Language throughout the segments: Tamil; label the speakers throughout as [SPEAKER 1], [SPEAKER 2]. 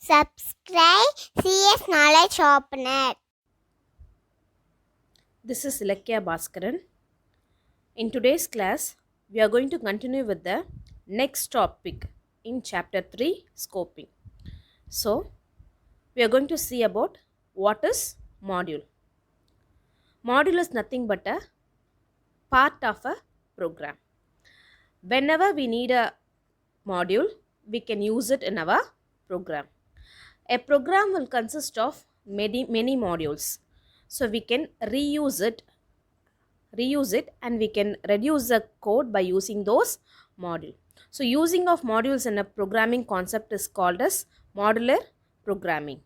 [SPEAKER 1] Subscribe CS Knowledge Opener.
[SPEAKER 2] This is Ilakya Bhaskaran. In today's class, we are going to continue with the next topic in chapter 3, scoping. So, we are going to see about what is module. Module is nothing but a part of a program. Whenever we need a module, we can use it in our program. A program will consist of many modules. So, we can reuse it and we can reduce the code by using those modules. So using of modules in a programming concept is called as modular programming.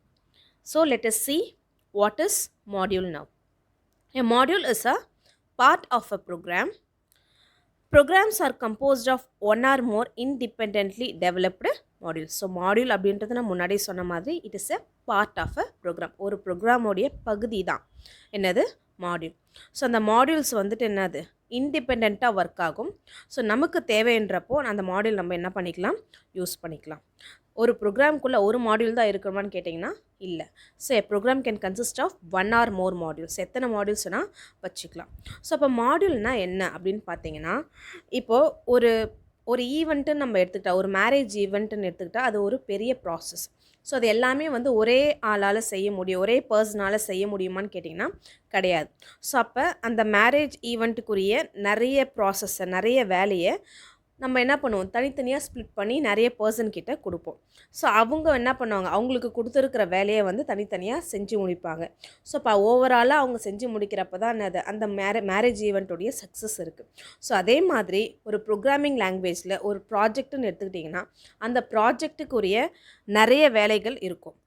[SPEAKER 2] So let us see what is module now. A module is a part of a program. Programs are composed of one or more independently developed modules. So module அப்படின்றது நான் முன்னாடி சொன்ன மாதிரி it is a part of a program. ஒரு ப்ரோக்ராமோடைய பகுதி தான் என்னது மாடியூல். ஸோ அந்த மாடியூல்ஸ் வந்துட்டு என்னது இண்டிபெண்ட்டாக ஒர்க் ஆகும். ஸோ நமக்கு தேவைன்றப்போ அந்த மாடியூல் நம்ம என்ன பண்ணிக்கலாம், யூஸ் பண்ணிக்கலாம். ஒரு ப்ரோக்ராம்குள்ளே ஒரு மாடியூல் தான் இருக்கணுமான்னு கேட்டிங்கன்னா இல்லை. So a program can consist of one or more modules. எத்தனை மாடியூல்ஸ்னால் வச்சுக்கலாம். ஸோ அப்போ மாடியூல்னால் என்ன அப்படின்னு பார்த்தீங்கன்னா, இப்போது ஒரு ஈவெண்ட்டுன்னு நம்ம எடுத்துக்கிட்டால், ஒரு மேரேஜ் ஈவெண்ட்டுன்னு எடுத்துக்கிட்டால் அது ஒரு பெரிய ப்ராசஸ். ஸோ அது எல்லாமே வந்து ஒரே ஆளால் செய்ய முடியும், ஒரே பர்சனால் செய்ய முடியுமான்னு கேட்டிங்கன்னா கிடையாது. ஸோ அப்போ அந்த மேரேஜ் ஈவெண்ட்டுக்குரிய நிறைய ப்ராசஸை, நிறைய வேலையை நம்ம என்ன பண்ணுவோம், தனித்தனியாக ஸ்ப்ளிட் பண்ணி நிறைய பர்சன்கிட்ட கொடுப்போம். ஸோ அவங்க என்ன பண்ணுவாங்க, அவங்களுக்கு கொடுத்துருக்கிற வேலையை வந்து தனித்தனியாக செஞ்சு முடிப்பாங்க. ஸோ இப்போ ஓவராலாக அவங்க செஞ்சு முடிக்கிறப்ப தான் அந்த மேரேஜ் ஈவெண்ட்டுடைய சக்ஸஸ் இருக்குது. ஸோ அதே மாதிரி ஒரு ப்ரோக்ராமிங் லாங்குவேஜில் ஒரு ப்ராஜெக்ட்டுன்னு எடுத்துக்கிட்டிங்கன்னா அந்த ப்ராஜெக்ட்டுக்குரிய நிறைய வேலைகள் இருக்கும்.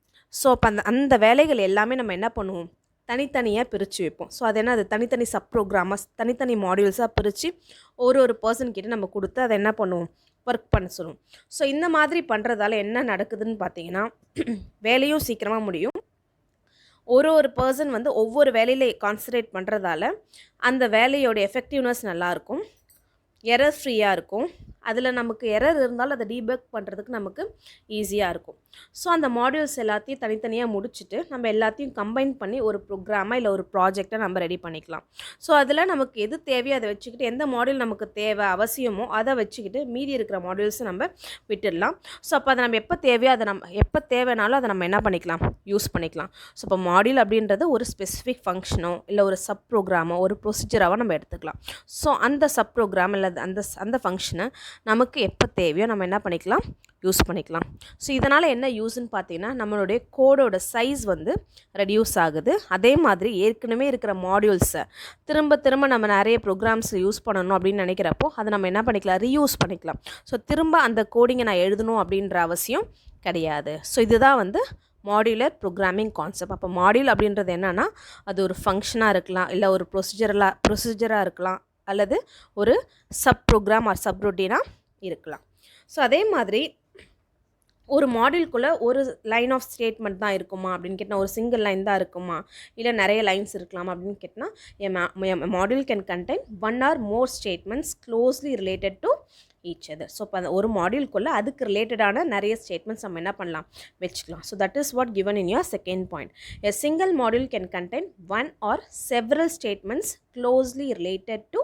[SPEAKER 2] ஸோ அப்போ அந்த வேலைகள் எல்லாமே நம்ம என்ன பண்ணுவோம், தனித்தனியாக பிரித்து வைப்போம். ஸோ அது என்ன, அது தனித்தனி சப் ப்ரோக்ராமர்ஸ், தனித்தனி மாடியூல்ஸாக பிரித்து ஒரு பர்சன்கிட்ட நம்ம கொடுத்து அதை என்ன பண்ணுவோம், ஒர்க் பண்ண சொல்லுவோம். ஸோ இந்த மாதிரி பண்ணுறதால என்ன நடக்குதுன்னு பார்த்தீங்கன்னா, வேலையும் சீக்கிரமாக முடியும். ஒரு பர்சன் வந்து ஒவ்வொரு வேலையில் கான்சன்ட்ரேட் பண்ணுறதால அந்த வேலையோட எஃபெக்டிவ்னஸ் நல்லாயிருக்கும், எரர் ஃப்ரீயாக இருக்கும். அதில் நமக்கு எரர் இருந்தாலும் அதை டீபக் பண்ணுறதுக்கு நமக்கு ஈஸியாக இருக்கும். ஸோ அந்த மாடியூல்ஸ் எல்லாத்தையும் தனித்தனியாக முடிச்சுட்டு நம்ம எல்லாத்தையும் கம்பைன் பண்ணி ஒரு ப்ரோக்ராமாக இல்லை ஒரு ப்ராஜெக்டை நம்ம ரெடி பண்ணிக்கலாம். ஸோ அதில் நமக்கு எது தேவையோ அதை வச்சுக்கிட்டு, எந்த மாடியூல் நமக்கு தேவை அவசியமோ அதை வச்சுக்கிட்டு மீதி இருக்கிற மாடியூல்ஸை நம்ம விட்டுடலாம். ஸோ அப்போ அதை நம்ம எப்போ தேவையோ அதை நம்ம எப்போ தேவைனாலும் அதை நம்ம என்ன பண்ணிக்கலாம், யூஸ் பண்ணிக்கலாம். ஸோ இப்போ மாடியூல் அப்படின்றது ஒரு ஸ்பெசிஃபிக் ஃபங்க்ஷனோ இல்லை ஒரு சப் ப்ரோக்ராமோ ஒரு ப்ரொசீஜராகவோ நம்ம எடுத்துக்கலாம். ஸோ அந்த சப் ப்ரோக்ராம் இல்லை அந்த ஃபங்க்ஷனை நமக்கு எப்போ தேவையோ நம்ம என்ன பண்ணிக்கலாம், யூஸ் பண்ணிக்கலாம். ஸோ இதனால் என்ன யூஸ்ன்னு பார்த்தீங்கன்னா, நம்மளுடைய கோடோட சைஸ் வந்து ரெடியூஸ் ஆகுது. அதே மாதிரி ஏற்கனவே இருக்கிற மாடியூல்ஸை திரும்ப நம்ம நிறைய ப்ரோக்ராம்ஸ் யூஸ் பண்ணணும் அப்படின்னு நினைக்கிறப்போ அதை நம்ம என்ன பண்ணிக்கலாம், ரீயூஸ் பண்ணிக்கலாம். ஸோ திரும்ப அந்த கோடிங்கை நான் எழுதணும் அப்படின்ற அவசியம் கிடையாது. ஸோ இதுதான் வந்து மாடியுலர் ப்ரோக்ராமிங் கான்செப்ட். அப்போ மாடியூல் அப்படின்றது என்னென்னா, அது ஒரு ஃபங்க்ஷனாக இருக்கலாம், இல்லை ஒரு ப்ரொசீஜராக இருக்கலாம், அல்லது ஒரு சப் ப்ரோக்ராம் ஆர் சப் ரொட்டீனாக இருக்கலாம். ஸோ அதே மாதிரி ஒரு மாடியூல்குள்ளே ஒரு லைன் ஆஃப் ஸ்டேட்மெண்ட் தான் இருக்குமா அப்படின்னு கேட்டால், ஒரு சிங்கிள் லைன் தான் இருக்குமா, இல்லை நிறைய லைன்ஸ் இருக்கலாமா அப்படின்னு கேட்டால், module can contain one or more statements closely related to each other. So இப்போ அந்த ஒரு மாடியூல்குள்ளே அதுக்கு ரிலேட்டடான நிறைய ஸ்டேட்மெண்ட்ஸ் நம்ம என்ன பண்ணலாம், வச்சுக்கலாம். So that is what given in your second point. A single module can contain one or several statements closely related to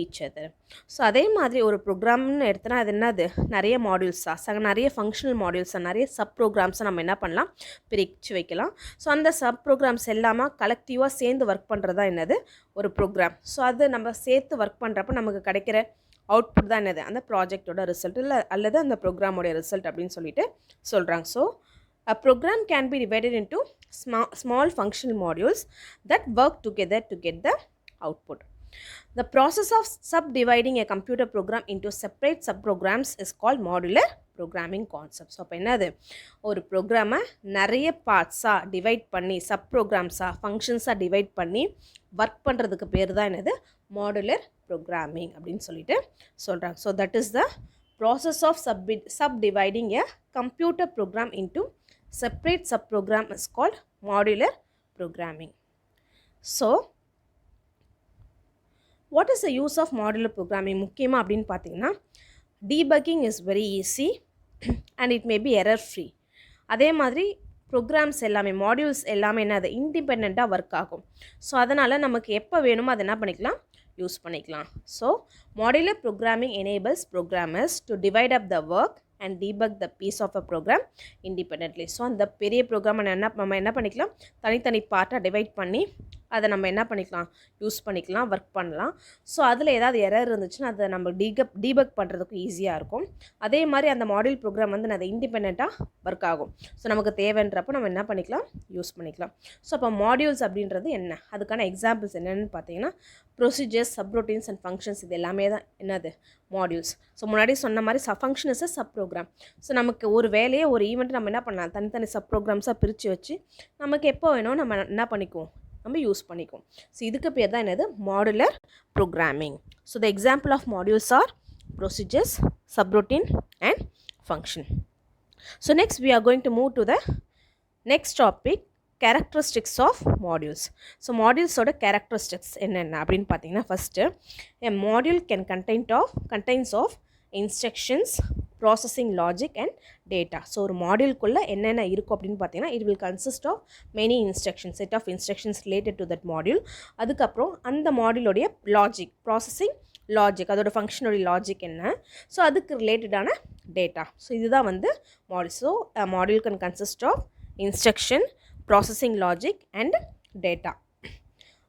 [SPEAKER 2] each other. So அதே மாதிரி ஒரு ப்ரோக்ராம்னு எடுத்தோன்னா அது என்னது, நிறைய மாடியூல்ஸாக, நிறைய ஃபங்க்ஷனல் மாடியூல்ஸாக, நிறைய சப் ப்ரோக்ராம்ஸை நம்ம என்ன பண்ணலாம், பிரித்து வைக்கலாம். ஸோ அந்த சப் ப்ரோக்ராம்ஸ் எல்லாமே கலெக்டிவாக சேர்ந்து ஒர்க் பண்ணுறது தான் என்னது, ஒரு ப்ரோக்ராம். ஸோ அது நம்ம சேர்த்து ஒர்க் பண்ணுறப்போ நமக்கு கிடைக்கிற அவுட்புட் தான் என்னது, அந்த ப்ராஜெக்டோட ரிசல்ட் இல்லை அல்லது அந்த ப்ரோக்ராமோடைய ரிசல்ட் அப்படின்னு சொல்லிட்டு சொல்கிறாங்க. So a program can be divided into small functional modules that work together to get the output. The process of subdividing a computer program into separate subprograms is called modular programming concept. So அப்போ என்னது, ஒரு ப்ரோக்ராமை நிறைய பார்ட்ஸாக டிவைட் பண்ணி, சப் ப்ரோக்ராம்ஸாக, ஃபங்க்ஷன்ஸாக டிவைட் பண்ணி ஒர்க் பண்ணுறதுக்கு பேர் தான் என்னது, மாடுலர் ப்ரோக்ராமிங் அப்படின்னு சொல்லிட்டு சொல்கிறாங்க. So that is the process of subdividing a computer program into separate subprogram is called modular programming. So what is the use of modular programming? முக்கியமாக அப்படின்னு பார்த்தீங்கன்னா, debugging is very easy and it may be error free. அதே மாதிரி ப்ரோக்ராம்ஸ் எல்லாமே மாடியூல்ஸ் எல்லாமே என்னது இண்டிபெண்ட்டாக ஒர்க் ஆகும். ஸோ அதனால் நமக்கு எப்போ வேணுமோ அதை என்ன பண்ணிக்கலாம், யூஸ் பண்ணிக்கலாம். So modular programming enables programmers to divide up the work and debug the piece of a program independently. So அந்த பெரிய ப்ரோக்ராமை நம்ம என்ன பண்ணிக்கலாம், தனித்தனி பார்ட்டாக டிவைட் பண்ணி அதை நம்ம என்ன பண்ணிக்கலாம், யூஸ் பண்ணிக்கலாம், ஒர்க் பண்ணலாம். ஸோ அதில் ஏதாவது எரர் இருந்துச்சுன்னா அதை நம்ம டீபக் பண்ணுறதுக்கும் ஈஸியாக இருக்கும். அதே மாதிரி அந்த மாடியூல் ப்ரோக்ராம் வந்து அது இண்டிபெண்ட்டாக ஒர்க் ஆகும். ஸோ நமக்கு தேவைன்றப்போ நம்ம என்ன பண்ணிக்கலாம், யூஸ் பண்ணிக்கலாம். ஸோ அப்போ மாடியூல்ஸ் அப்படின்றது என்ன, அதுக்கான எக்ஸாம்பிள்ஸ் என்னென்னு பார்த்தீங்கன்னா ப்ரொசீஜர்ஸ், சப்ரூட்டீன்ஸ் அண்ட் ஃபங்க்ஷன்ஸ், இது எல்லாமே தான் என்னது மாடியூல்ஸ். ஸோ முன்னாடி சொன்ன மாதிரி function is a sub program. So நமக்கு ஒரு வேலையை ஒரு ஈவெண்ட் நம்ம என்ன பண்ணலாம், தனித்தனி சப் ப்ரோக்ராம்ஸாக பிரித்து வச்சு நமக்கு எப்போ வேணும் நம்ம என்ன பண்ணிக்குவோம், நம்ம யூஸ் பண்ணிக்குவோம். ஸோ இதுக்கு பேர் தான் என்னது modular programming. So the example of modules are procedures, subroutine and function. So next we are going to move to the next topic, characteristics of modules. So மாடியூல்ஸோட கேரக்டரிஸ்டிக்ஸ் என்னென்ன அப்படின்னு பார்த்தீங்கன்னா, first a module can contains of instructions, processing logic and data. So ஒரு மாடியூல்குள்ளே என்னென்ன இருக்கும் அப்படின்னு பார்த்தீங்கன்னா, it will consist of many instructions, set of instructions related to that module. அதுக்கப்புறம் அந்த மாடியூலோடைய லாஜிக், ப்ராசஸிங் லாஜிக், அதோட ஃபங்க்ஷனோடைய லாஜிக் என்ன, ஸோ அதுக்கு ரிலேட்டடான டேட்டா. ஸோ இதுதான் வந்து module. So module can consist of instruction, processing logic and data.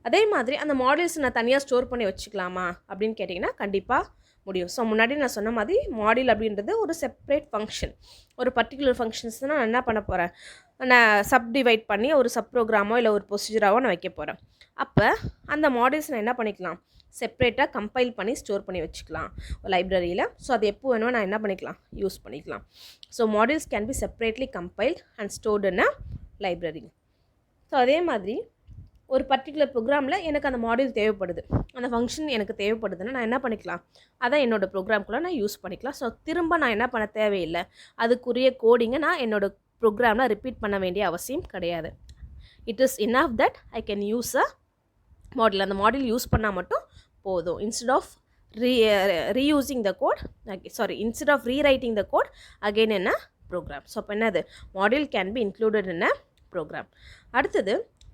[SPEAKER 2] அதே மாதிரி அந்த மாடியூல்ஸ் நான் தனியாக ஸ்டோர் பண்ணி வச்சுக்கலாமா அப்படின்னு கேட்டிங்கன்னா கண்டிப்பாக முடியும். ஸோ முன்னாடி நான் சொன்ன மாதிரி மாடியூல் அப்படின்றது ஒரு செப்பரேட் ஃபங்க்ஷன். ஒரு பர்டிகுலர் ஃபங்க்ஷன்ஸ் தான் நான் என்ன பண்ண போகிறேன், நான் சப்டிவைட் பண்ணி ஒரு சப் ப்ரோக்ராமோ இல்லை ஒரு ப்ரொசீஜராகவோ நான் வைக்க போகிறேன். அப்போ அந்த மாடியூல்ஸ் நான் என்ன பண்ணிக்கலாம், செப்பரேட்டாக கம்பைல் பண்ணி ஸ்டோர் பண்ணி வச்சுக்கலாம் ஒரு லைப்ரரியில். ஸோ அது எப்போ வேணுமோ நான் என்ன பண்ணிக்கலாம், யூஸ் பண்ணிக்கலாம். So modules can be separately compiled and stored in a library. So அதே மாதிரி ஒரு பர்டிகுலர் ப்ரோக்ராமில் எனக்கு அந்த மாடியூல் தேவைப்படுது, அந்த ஃபங்க்ஷன் எனக்கு தேவைப்படுதுன்னா நான் என்ன பண்ணிக்கலாம், அதான் என்னோடய ப்ரோக்ராம்குள்ளே நான் யூஸ் பண்ணிக்கலாம். ஸோ திரும்ப நான் என்ன பண்ண தேவையில்லை, அதுக்குரிய கோடிங்கை நான் என்னோடய ப்ரோக்ராமில் ரிப்பீட் பண்ண வேண்டிய அவசியம் கிடையாது. It is enough that I can use a module. அந்த மாடியூல் யூஸ் பண்ணால் மட்டும் போதும். Instead of reusing the code, instead of rewriting the code again in a program. So அப்போ என்னது, module can be included in a program. அடுத்தது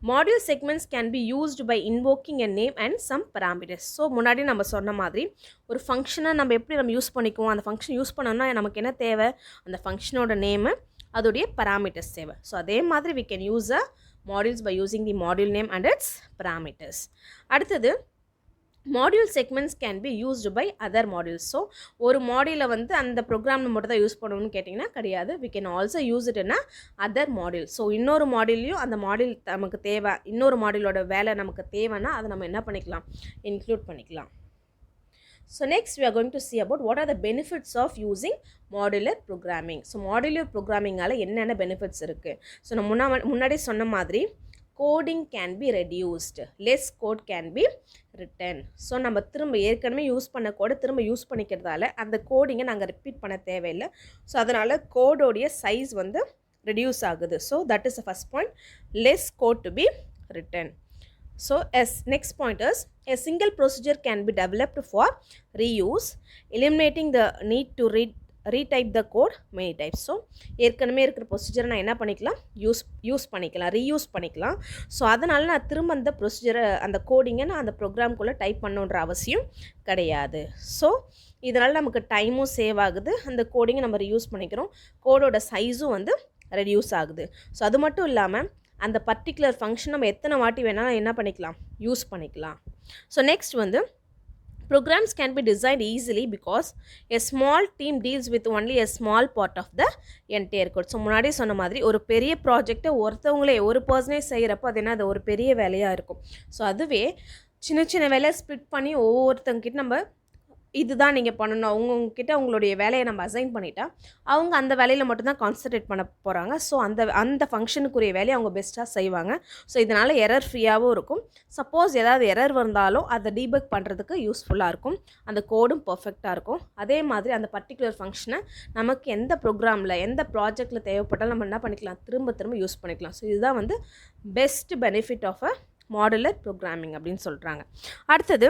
[SPEAKER 2] module segments can be used by invoking a name and some parameters. So முன்னாடி நம்ம சொன்ன மாதிரி ஒரு ஃபங்க்ஷனை நம்ம எப்படி நம்ம யூஸ் பண்ணிக்குவோம், அந்த ஃபங்க்ஷன் யூஸ் பண்ணோம்னா நமக்கு என்ன தேவை, அந்த ஃபங்க்ஷனோட நேமு, அதோடைய பராமீட்டர்ஸ் தேவை. ஸோ அதே மாதிரி we can use a modules by using the module name and its parameters. அடுத்தது module segments can be used by other modules. So ஒரு மாடியூலை வந்து அந்த ப்ரோக்ராமில் மட்டும் தான் யூஸ் பண்ணணும்னு கேட்டிங்கன்னா கிடையாது. We can also use it in other module. So இன்னொரு மாடியூல்லையும் அந்த மாடியூல் நமக்கு தேவை, இன்னொரு மாடியூலோட வேலை நமக்கு தேவைன்னா அதை நம்ம என்ன பண்ணிக்கலாம், இன்க்ளூட் பண்ணிக்கலாம். So next we are going to see about what are the benefits of using modular programming. So modular programming ஆல என்னென்ன benefits இருக்குது. ஸோ நான் முன்னாடி சொன்ன மாதிரி coding can be reduced, less code can be written. So நம்ம திரும்ப ஏற்கனவே யூஸ் பண்ண கோடை திரும்ப யூஸ் பண்ணிக்கிறதால அந்த கோடிங்கை நாங்கள் ரிப்பீட் பண்ண தேவையில்லை. ஸோ அதனால் கோடோடைய சைஸ் வந்து ரெடியூஸ் ஆகுது. So that is the first point, less code to be written. So as next point is a single procedure can be developed for reuse, eliminating the need to retype the code many times. So ஏற்கனவே இருக்கிற ப்ரொசீஜரை நான் என்ன பண்ணிக்கலாம், யூஸ் பண்ணிக்கலாம், ரீயூஸ் பண்ணிக்கலாம். ஸோ அதனால் நான் திரும்ப அந்த ப்ரொசீஜரை, அந்த கோடிங்கை நான் அந்த ப்ரோக்ராம்குள்ளே டைப் பண்ணுன்ற அவசியம் கிடையாது. ஸோ இதனால் நமக்கு டைமும் சேவ் ஆகுது, அந்த கோடிங்கை நம்ம ரீயூஸ் பண்ணிக்கிறோம், கோடோட சைஸும் வந்து ரெடியூஸ் ஆகுது. ஸோ அது மட்டும் இல்லாமல் அந்த பர்டிகுலர் ஃபங்க்ஷன் நம்ம எத்தனை வாட்டி வேணாலும் என்ன பண்ணிக்கலாம், யூஸ் பண்ணிக்கலாம். ஸோ நெக்ஸ்ட் வந்து programs can be designed easily because a small team deals with only a small part of the entire code. So முன்னாடி சொன்ன மாதிரி ஒரு பெரிய ப்ராஜெக்டை ஒருத்தவங்களே ஒரு பர்சனே செய்கிறப்போ அது என்ன, அது ஒரு பெரிய வேலையாக இருக்கும். ஸோ அதுவே சின்ன சின்ன வேலையை ஸ்ப்ளிட் பண்ணி ஒவ்வொருத்தங்கிட்ட நம்ம இதுதான் நீங்கள் பண்ணணும், அவங்கக்கிட்ட அவங்களுடைய வேலையை நம்ம அசைன் பண்ணிட்டா அவங்க அந்த வேலையில் மட்டும்தான் கான்சன்ட்ரேட் பண்ண போகிறாங்க. ஸோ அந்த ஃபங்க்ஷனுக்குரிய வேலையை அவங்க பெஸ்ட்டாக செய்வாங்க. ஸோ இதனால் எரர் ஃப்ரீயாகவும் இருக்கும். சப்போஸ் ஏதாவது எரர் வந்தாலும் அதை டீபக் பண்ணுறதுக்கு யூஸ்ஃபுல்லாக இருக்கும், அந்த கோடும் பர்ஃபெக்டாக இருக்கும். அதே மாதிரி அந்த பர்டிகுலர் ஃபங்க்ஷனை நமக்கு எந்த ப்ரோக்ராமில் எந்த ப்ராஜெக்டில் தேவைப்பட்டாலும் நம்ம என்ன பண்ணிக்கலாம், திரும்ப யூஸ் பண்ணிக்கலாம். ஸோ இதுதான் வந்து best benefit of a modular programming அப்படின்னு சொல்கிறாங்க. அடுத்தது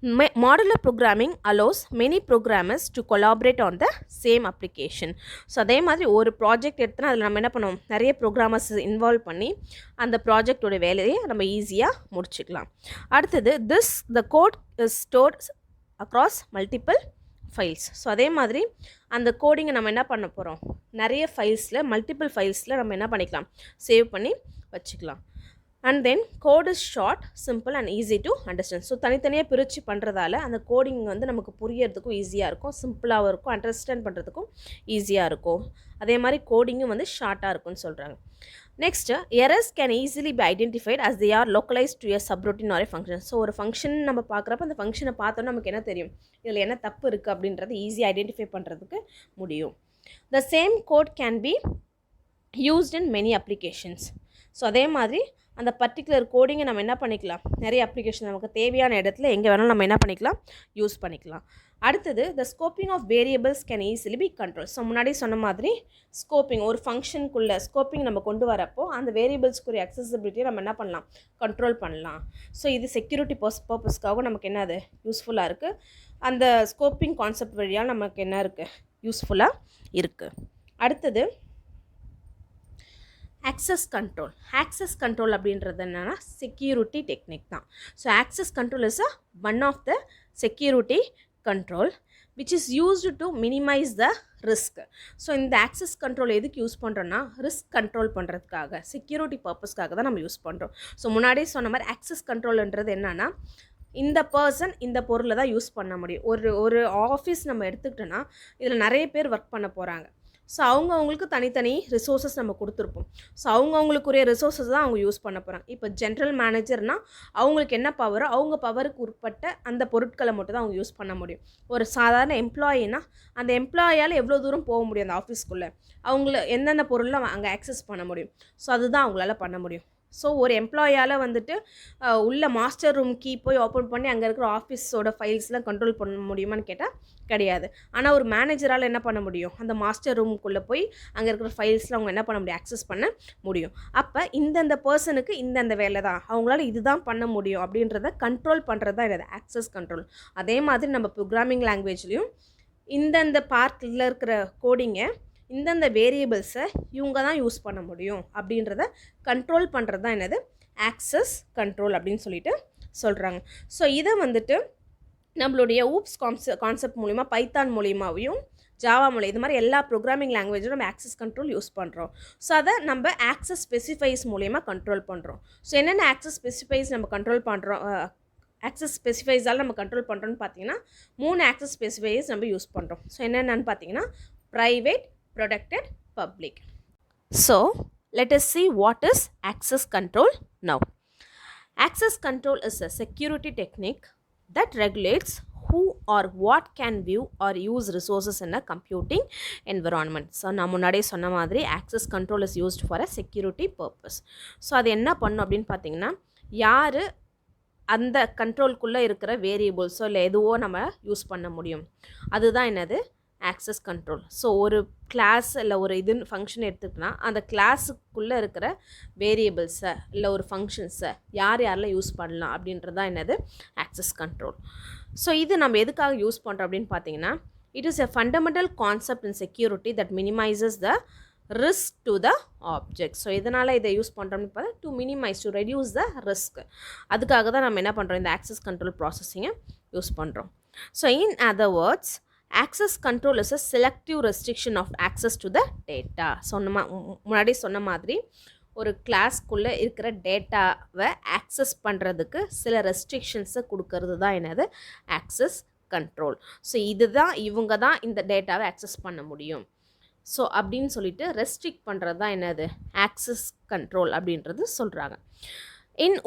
[SPEAKER 2] Modular programming allows many programmers to collaborate on the same application. So அதே மாதிரி ஒரு ப்ராஜெக்ட் எடுத்தோன்னா அதில் நம்ம என்ன பண்ணுவோம், நிறைய ப்ரோக்ராமர்ஸ் இன்வால்வ் பண்ணி அந்த ப்ராஜெக்டோட வேலையை நம்ம ஈஸியாக முடிச்சுக்கலாம். அடுத்தது the code is stored across multiple files. So அதே மாதிரி அந்த கோடிங்கை நம்ம என்ன பண்ண போகிறோம், நிறைய ஃபைல்ஸில் மல்டிபிள் ஃபைல்ஸில் நம்ம என்ன பண்ணிக்கலாம், சேவ் பண்ணி வச்சுக்கலாம். And then code is short, simple and easy to understand. So தனித்தனியாக பிரித்து பண்ணுறதால அந்த கோடிங் வந்து நமக்கு புரியறதுக்கும் ஈஸியாக இருக்கும், சிம்பிளாகவும் இருக்கும், அண்டர்ஸ்டாண்ட் பண்ணுறதுக்கும் ஈஸியாக இருக்கும். அதே மாதிரி கோடிங்கும் வந்து ஷார்ட்டாக இருக்கும்னு சொல்கிறாங்க. Next errors can easily be identified as they are localise to a subroutine or a function. So ஒரு ஃபங்க்ஷன் நம்ம பார்க்குறப்ப அந்த ஃபங்க்ஷனை பார்த்தோன்னா நமக்கு என்ன தெரியும், இதில் என்ன தப்பு இருக்குது அப்படின்றது ஈஸியாக ஐடென்டிஃபை பண்ணுறதுக்கு முடியும். The same code can be used in many applications. So அதே மாதிரி அந்த பர்டிகுலர் கோடிங்கை நம்ம என்ன பண்ணிக்கலாம், நிறைய அப்ளிகேஷன் நமக்கு தேவையான இடத்துல எங்கே வேணாலும் நம்ம என்ன பண்ணிக்கலாம், யூஸ் பண்ணிக்கலாம். அடுத்தது the scoping of variables can easily be control. So முன்னாடி சொன்ன மாதிரி ஸ்கோப்பிங், ஒரு ஃபங்க்ஷனுக்குள்ளே ஸ்கோப்பிங் நம்ம கொண்டு வரப்போ அந்த வேரியபிள்ஸ்க்குரிய அக்சசிபிலிட்டியை நம்ம என்ன பண்ணலாம், கண்ட்ரோல் பண்ணலாம். ஸோ இது செக்யூரிட்டி பர்பஸ்க்காகவும் நமக்கு என்னது யூஸ்ஃபுல்லாக இருக்குது. அந்த ஸ்கோப்பிங் கான்செப்ட் வழியாக நமக்கு என்ன இருக்குது, யூஸ்ஃபுல்லாக இருக்குது. அடுத்தது ஆக்சஸ் கண்ட்ரோல். ஆக்சஸ் கண்ட்ரோல் அப்படின்றது என்னென்னா செக்யூரிட்டி டெக்னிக் தான். So access control is one of the security control which is used to minimise the risk. So இந்த ஆக்சஸ் கண்ட்ரோல் எதுக்கு யூஸ் பண்ணுறோன்னா, ரிஸ்க் கண்ட்ரோல் பண்ணுறதுக்காக, செக்யூரிட்டி பர்பஸ்க்காக தான் நம்ம யூஸ் பண்ணுறோம். ஸோ முன்னாடியே சொன்ன மாதிரி ஆக்சஸ் கண்ட்ரோல்ன்றது என்னென்னா, இந்த பர்சன் இந்த பொருளை தான் யூஸ் பண்ண முடியும். ஒரு ஆஃபீஸ் நம்ம எடுத்துக்கிட்டோன்னா இதில் நிறைய பேர் ஒர்க் பண்ண போகிறாங்க. ஸோ அவங்களுக்கு தனித்தனி ரிசோர்ஸஸ் நம்ம கொடுத்துருப்போம். ஸோ அவங்களுக்குரிய ரிசோர்ஸஸ் தான் அவங்க யூஸ் பண்ண போகிறாங்க. இப்போ ஜென்ரல் மேனேஜர்னால் அவங்களுக்கு என்ன பவரோ அவங்க பவருக்கு உட்பட்ட அந்த பொருட்களை மட்டும் தான் அவங்க யூஸ் பண்ண முடியும். ஒரு சாதாரண எம்ப்ளாயினா அந்த எம்ப்ளாயால் எவ்வளோ தூரம் போக முடியும் அந்த ஆஃபீஸ்க்குள்ளே, அவங்கள எந்தெந்த பொருள்லாம் அங்கே ஆக்சஸ் பண்ண முடியும். ஸோ அதுதான் அவங்களால பண்ண முடியும். ஸோ ஒரு எம்ப்ளாயால் வந்துட்டு உள்ள மாஸ்டர் ரூம் கீ போய் ஓப்பன் பண்ணி அங்கே இருக்கிற ஆஃபீஸோட ஃபைல்ஸ்லாம் கண்ட்ரோல் பண்ண முடியுமான்னு கேட்டால் கிடையாது. ஆனால் ஒரு மேனேஜரால் என்ன பண்ண முடியும், அந்த மாஸ்டர் ரூமுக்குள்ளே போய் அங்கே இருக்கிற ஃபைல்ஸ்லாம் அவங்க என்ன பண்ண முடியும், ஆக்சஸ் பண்ண முடியும். அப்போ இந்தந்த பர்சனுக்கு இந்தந்த வேலை தான், அவங்களால இதுதான் பண்ண முடியும் அப்படின்றத கண்ட்ரோல் பண்ணுறது தான் என்னது, ஆக்சஸ் கண்ட்ரோல். அதே மாதிரி நம்ம ப்ரோக்ராமிங் லாங்குவேஜ்லேயும் இந்தந்த பார்ட்டில் இருக்கிற கோடிங்கை, இந்தந்த வேரியபிள்ஸை இவங்க தான் யூஸ் பண்ண முடியும் அப்படின்றத கண்ட்ரோல் பண்ணுறது தான் என்னது, ஆக்சஸ் கண்ட்ரோல் அப்படின்னு சொல்லிட்டு சொல்கிறாங்க. ஸோ இதை வந்துட்டு நம்மளுடைய ஊப்ஸ் கான்செப்ட் மூலிமா, பைத்தான் மூலிமாவையும், ஜாவா மூலம், இது மாதிரி எல்லா ப்ரோக்ராமிங் லாங்குவேஜும் நம்ம ஆக்சஸ் கண்ட்ரோல் யூஸ் பண்ணுறோம். ஸோ அதை நம்ம ஆக்சஸ் ஸ்பெசிஃபைஸ் மூலிமா கண்ட்ரோல் பண்ணுறோம். ஸோ என்னென்ன ஆக்சஸ் ஸ்பெசிஃபைஸ் நம்ம கண்ட்ரோல் பண்ணுறோம், ஆக்சஸ் ஸ்பெசிஃபைஸால் நம்ம கண்ட்ரோல் பண்ணுறோன்னு பார்த்தீங்கன்னா 3 ஆக்சஸ் ஸ்பெசிஃபைஸ் நம்ம யூஸ் பண்ணுறோம். ஸோ என்னென்னு பார்த்தீங்கன்னா private, protected, public. So let us see what is access control now. Access control is a security technique that regulates who or what can view or use resources in a computing environment. So நான் முன்னாடியே சொன்ன மாதிரி access control is used for a security purpose. So அது என்ன பண்ணும் அப்படின்னு பார்த்தீங்கன்னா, யார் அந்த கண்ட்ரோல்குள்ளே இருக்கிற வேரியபிள்ஸோ இல்லை எதுவோ நம்ம யூஸ் பண்ண முடியும், அதுதான் என்னது, ஆக்சஸ் கண்ட்ரோல். ஸோ ஒரு கிளாஸ் இல்லை ஒரு ஃபங்க்ஷன் எடுத்துக்கிட்டோன்னா அந்த கிளாஸுக்குள்ளே இருக்கிற வேரியபிள்ஸை இல்லை ஒரு ஃபங்க்ஷன்ஸை யாரெல்லாம் யூஸ் பண்ணலாம் அப்படின்றதான் என்னது, ஆக்சஸ் கண்ட்ரோல். ஸோ இது நம்ம எதுக்காக யூஸ் பண்ணுறோம் அப்படின்னு பார்த்தீங்கன்னா, it is a fundamental concept in security that minimises the risk to the object. So இதனால் இதை யூஸ் பண்ணுறோம்னு பார்த்தா to minimise, to reduce the risk. அதுக்காக தான் நம்ம என்ன பண்ணுறோம், இந்த ஆக்சஸ் கண்ட்ரோல் ப்ராசஸிங்கை யூஸ் பண்ணுறோம். So in other words, access control is a selective restriction of access to the data. முன்னாடி சொன்ன மாதிரி ஒரு கிளாஸ்க்குள்ளே இருக்கிற டேட்டாவை ஆக்சஸ் பண்ணுறதுக்கு சில ரெஸ்ட்ரிக்ஷன்ஸை கொடுக்கறது தான் என்னது, ஆக்சஸ் கண்ட்ரோல். ஸோ இதுதான், இவங்க தான் இந்த டேட்டாவை ஆக்சஸ் பண்ண முடியும். ஸோ அப்படின்னு சொல்லிட்டு ரெஸ்ட்ரிக்ட் பண்ணுறது தான் என்னது, ஆக்சஸ் கண்ட்ரோல் அப்படின்றது சொல்கிறாங்க. In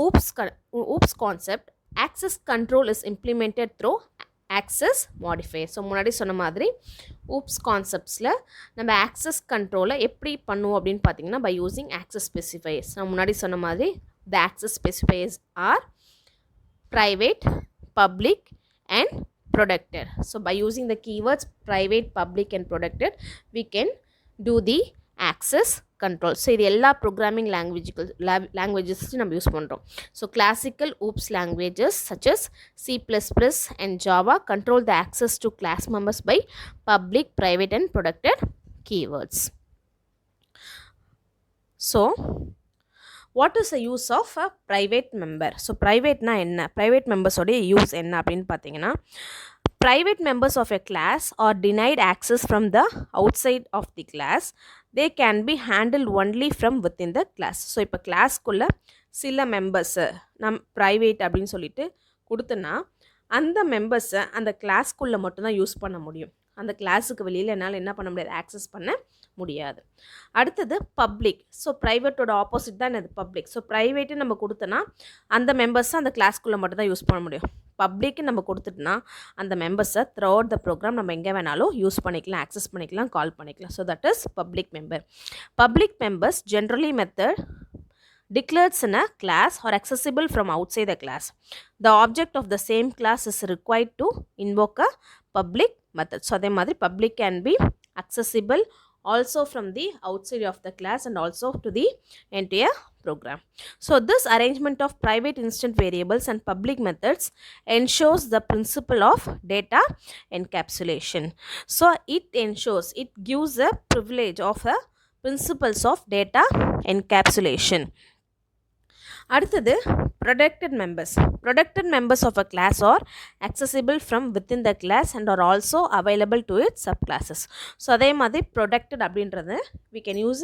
[SPEAKER 2] OOPs concept, access control is implemented through access modifier. So முன்னாடி சொன்ன மாதிரி ஊப்ஸ் கான்செப்ட்ஸில் நம்ம ஆக்சஸ் கண்ட்ரோலை எப்படி பண்ணுவோம் அப்படின்னு பார்த்தீங்கன்னா, பை யூஸிங் ஆக்சஸ் ஸ்பெசிஃபையர்ஸ். நான் முன்னாடி சொன்ன மாதிரி the access specifiers are private, public and protected. So by using the keywords private, public and protected, we can do the access control. So இது எல்லா ப்ரோக்ராமிங் லாங்குவேஜஸ் நம்ம யூஸ் பண்ணுறோம். So classical oops languages such as C++ and Java control the access to class members by public, private and protected keywords. So what is the use of a private member? So private na enna, private members oda use enna appdin pathina, private members of a class are denied access from the outside of the class. They can be handled only from within the class. So இப்போ கிளாஸ்க்குள்ள சில மெம்பர்ஸை ப்ரைவேட் அப்படின்னு சொல்லிட்டு கொடுத்தனா அந்த மெம்பர்ஸை அந்த கிளாஸ்க்குள்ளே மட்டும்தான் யூஸ் பண்ண முடியும். அந்த கிளாஸுக்கு வெளியில் என்னால் என்ன பண்ண முடியாது, ஆக்சஸ் பண்ண முடியாது. அடுத்தது பப்ளிக். ஸோ ப்ரைவேட்டோட ஆப்போசிட் தான் இது பப்ளிக். ஸோ ப்ரைவேட்டு நம்ம கொடுத்தனா அந்த மெம்பர்ஸை அந்த கிளாஸ்க்குள்ளே மட்டும்தான் யூஸ் பண்ண முடியும். பப்ளிக்கு நம்ம கொடுத்துட்டோன்னா அந்த மெம்பர்ஸை த்ரூ அவுட் த ப்ரோக்ராம் நம்ம எங்கே வேணாலும் யூஸ் பண்ணிக்கலாம், ஆக்சஸ் பண்ணிக்கலாம், கால் பண்ணிக்கலாம். So that is public member. Public members generally method declared in a class or accessible from outside the class. The object of the same class is required to invoke a public method. So அதே மாதிரி public can be accessible also from the outside of the class and also to the entire program. So this arrangement of private instant variables and public methods ensures the principle of data encapsulation. So it ensures, it gives a privilege of a principles of data encapsulation. அடுத்தது protected members. Protected members of a class are accessible from within the class and are also available to its subclasses. So அதே மாதிரி protected அப்படின்றது we can use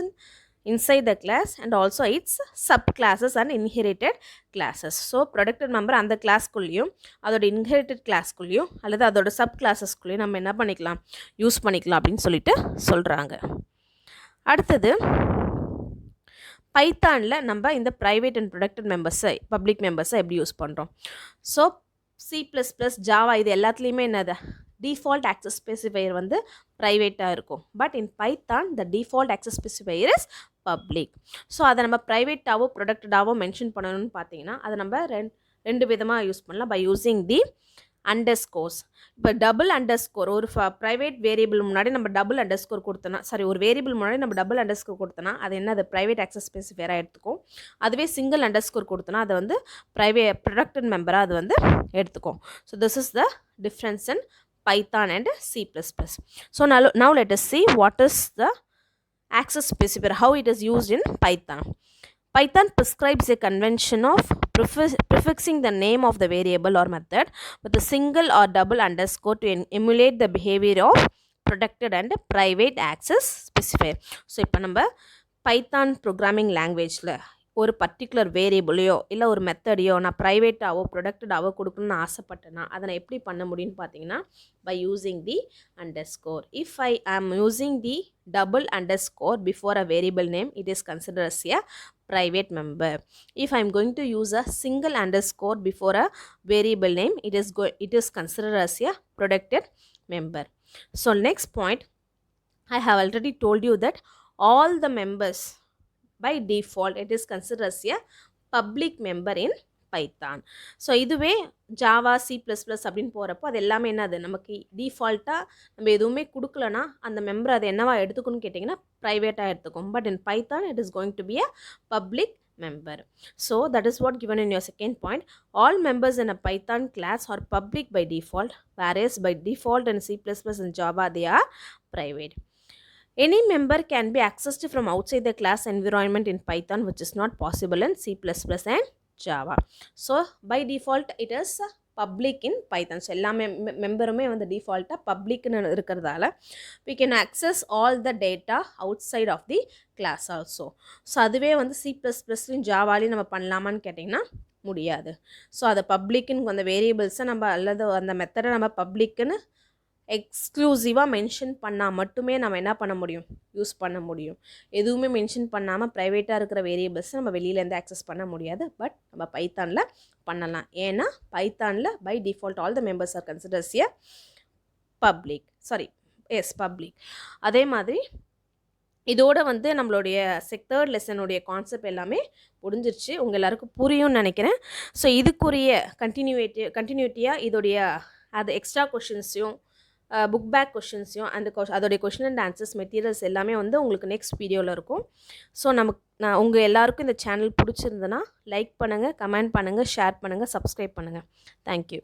[SPEAKER 2] inside the class and also its subclasses and inherited classes. So protected member அந்த கிளாஸ்க்குள்ளேயும் அதோட inherited கிளாஸ்க்குள்ளேயும் அல்லது அதோட subclassesக்குள்ளேயும் நம்ம என்ன பண்ணிக்கலாம், யூஸ் பண்ணிக்கலாம் அப்படின்னு சொல்லிட்டு சொல்கிறாங்க. அடுத்தது பைத்தானில் நம்ம இந்த ப்ரைவேட் அண்ட் ப்ரொடெக்டட் மெம்பர்ஸை, பப்ளிக் மெம்பர்ஸை எப்படி யூஸ் பண்ணுறோம். ஸோ C++, ஜாவா இது எல்லாத்துலேயுமே என்னது, டிஃபால்ட் ஆக்சஸ் ஸ்பெசிஃபையர் வந்து ப்ரைவேட்டாக இருக்கும். But in Python the default access specifier is public. So அதை நம்ம ப்ரைவேட்டாவோ ப்ரொடெக்டடாவோ மென்ஷன் பண்ணணும்னு பார்த்தீங்கன்னா அதை நம்ம ரெண்டு விதமாக யூஸ் பண்ணலாம். By using the underscores. இப்போ டபுள் அண்டர்ஸ்கோர், ஒரு ப்ரைவேட் வேரியபிள் முன்னாடி நம்ம டபுள் அண்டர்ஸ்கோர் கொடுத்தோன்னா, ஒரு வேரியபிள் முன்னாடி நம்ம டபுள் அண்டர்ஸ்கோர் கொடுத்தோன்னா அது என்ன, அது ப்ரைவேட் ஆக்சஸ் ஸ்பெசிஃபையராக எடுத்துக்கும். அதுவே சிங்கிள் அண்டர்ஸ்கோர் கொடுத்தோன்னா அதை வந்து ப்ரொடெக்டட் மெம்பராக அது வந்து எடுத்துக்கும். So this is the difference in Python and C++. So now let us see what is the access specifier, how it is used in Python. Python prescribes a convention of prefixing the name of the variable or method with a single or double underscore to emulate the behavior of protected and private access specifier. So இப்போ நம்ம Python programming languageல ஒரு பர்டிகுலர் வேரியபிளையோ இல்லை ஒரு மெத்தடையோ நான் ப்ரைவேட்டாவோ ப்ரொடக்டடாவோ கொடுக்கணும்னு ஆசைப்பட்டேன்னா அதை நான் எப்படி பண்ண முடியும்னு பார்த்தீங்கன்னா by using the underscore. If I am using the double underscore before a variable name, it is considered as a private member. If I am going to use a single underscore before a variable name, it is considered as a protected member. So next point, I have already told you that all the members by default it is considered as a public member in Python. So இதுவே ஜாவா C++ அப்படின்னு போகிறப்போ அது எல்லாமே என்னது, நமக்கு டிஃபால்ட்டாக நம்ம எதுவுமே கொடுக்கலனா அந்த மெம்பர் அது என்னவா எடுத்துக்கணும்னு கேட்டிங்கன்னா ப்ரைவேட்டாக எடுத்துக்கும். But in Python it is going to be a public member. So that is what given in your second point. All members in a Python class are public by default, whereas by default in C++ and Java they are private. Any member can be accessed from outside the class environment in Python, which is not possible in C++ and Java. So by default it is public in Python. So எல்லா மெம்பருமே வந்து டிஃபால்ட்டாக பப்ளிக்னு இருக்கிறதால we can access all the data outside of the class also. So அதுவே வந்து C++லையும் ஜாவாலையும் நம்ம பண்ணலாமான்னு கேட்டிங்கன்னா முடியாது. ஸோ அதை பப்ளிக்குன்னு அந்த வேரியபிள்ஸை நம்ம அல்லது அந்த மெத்தடை நம்ம பப்ளிக்குன்னு எக்ஸ்க்ளூசிவாக மென்ஷன் பண்ணால் மட்டுமே நம்ம என்ன பண்ண முடியும், யூஸ் பண்ண முடியும். எதுவுமே மென்ஷன் பண்ணாமல் ப்ரைவேட்டாக இருக்கிற வேரியபிள்ஸை நம்ம வெளியிலேருந்து ஆக்சஸ் பண்ண முடியாது. பட் நம்ம பைத்தானில் பண்ணலாம். ஏன்னா பைத்தானில் by default all the members are considers a public, public. அதே மாதிரி இதோட வந்து நம்மளுடைய தேர்ட் லெசனுடைய கான்செப்ட் எல்லாமே முடிஞ்சிருச்சு. உங்கள் எல்லாருக்கும் புரியும்னு நினைக்கிறேன். ஸோ இதுக்குரிய கண்டினியூட்டியாக இதோடைய அது எக்ஸ்ட்ரா கொஷின்ஸையும் புக் பேக் கொஷின்ஸையும் அதோடைய கொஷின் அண்ட் ஆன்சர்ஸ் மெட்டீரியல்ஸ் எல்லாமே வந்து உங்களுக்கு நெக்ஸ்ட் வீடியோவில் இருக்கும். ஸோ நான் உங்கள் எல்லாருக்கும் இந்த சேனல் பிடிச்சிருந்ததுன்னா லைக் பண்ணுங்கள், கமெண்ட் பண்ணுங்கள், ஷேர் பண்ணுங்கள், சப்ஸ்கிரைப் பண்ணுங்கள். தேங்க்யூ.